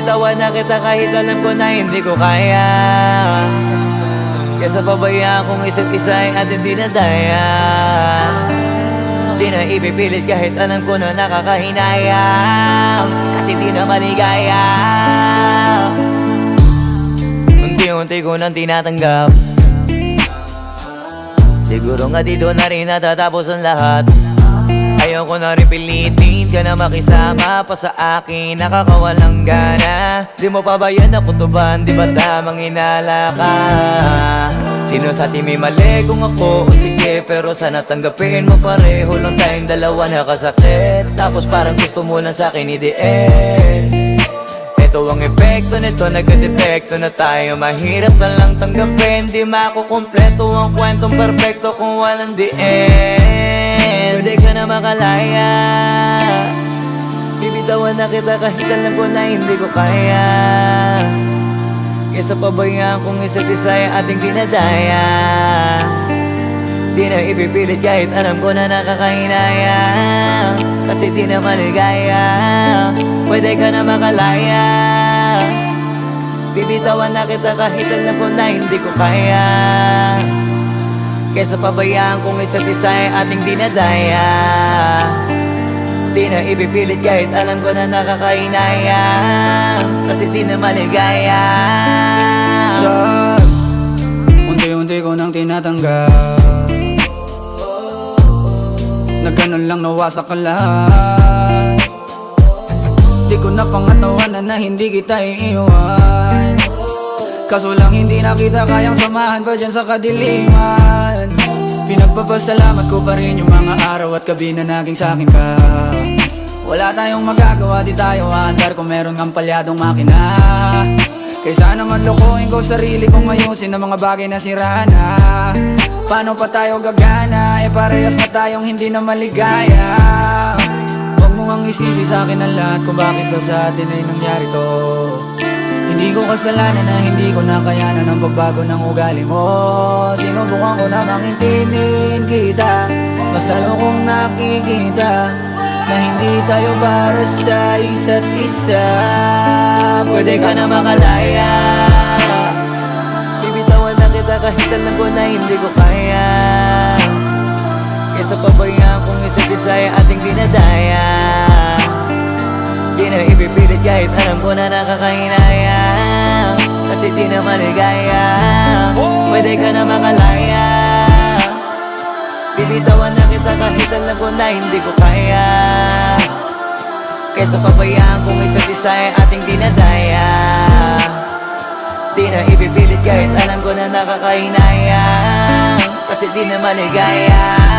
Bibitawan na kita kahit alam ko na hindi ko kaya. Kesa pabayaan kung isa't isa ay ating dinadaya. Di na ipipilit kahit alam ko na nakakahinayang, kasi di na maligaya. Unti-unti ko nang tinatanggap. Siguro nga dito na rin natatapos ang lahat. Ayoko na rin pilitin ka na makisama pa sa akin, nakakawalang gana. Di mo pa ba yan nakutuban, di ba tamang inala ka? Sino sa atin may mali kung ako o sige, pero sana tanggapin mo pareho lang tayong dalawa nakasakit. Tapos parang gusto mo lang sa'kin i-end. Ito ang epekto nito, nagka-depekto na tayo. Mahirap na lang tanggapin, di makukumpleto ang kwentong perfecto kung walang the end. Pwede ka na makalaya, bibitawan na kita kahit alam ko na hindi ko kaya. Kesa pabayaan kung isa't isa ay ating dinadaya. Di na ipipilit kahit alam ko na nakakahinayang, kasi di na maligaya. Pwede ka na makalaya, bibitawan na kita kahit alam ko na hindi ko kaya. Kesa pabayaan kung isa't isa ay ating dinadaya. Di na ipipilit kahit alam ko na nakakahinayang, kasi di na maligaya. Sus, unti-unti ko nang tinatanggap. Na ganun lang nawasak ka lahat. Di ko na pangatawanan na hindi kita iiwan. Kaso lang hindi na kita kayang samahan pa dyan sa kadiliman. Pinagpapasalamat ko pa rin yung mga araw at gabi na naging sa'kin ka. Wala tayong magagawa, di tayo aandar kung meron kang palyadong makina. Kaysa naman lokohin ko sarili kong ayusin ang mga bagay na sira na. Paano pa tayo gagana, parehas na tayong hindi na maligaya. Huwag mo ngang isisi sa'kin ang lahat kung bakit ba sa atin ay nangyari to. Hindi ko kasalanan na hindi ko nakayanan ang pagbago ng ugali mo. Sinubukan ko namang intindihin kita, mas lalo kong nakikita na hindi tayo para sa isa't isa. Pwede ka na makalaya, bibitawan na kita kahit alam ko na hindi ko kaya. Kesa pabayaan kung isa't isa ay ating dinadaya. Di na ipipilit kahit alam ko na nakakahinayang, kasi di na maligaya. Pwede ka na makalaya, bibitawan na kita kahit alam ko na hindi ko kaya. Kesa pabayaan kung isa't isa ay ating dinadaya. Di na ipipilit kahit alam ko na nakakahinayang, kasi di na maligaya.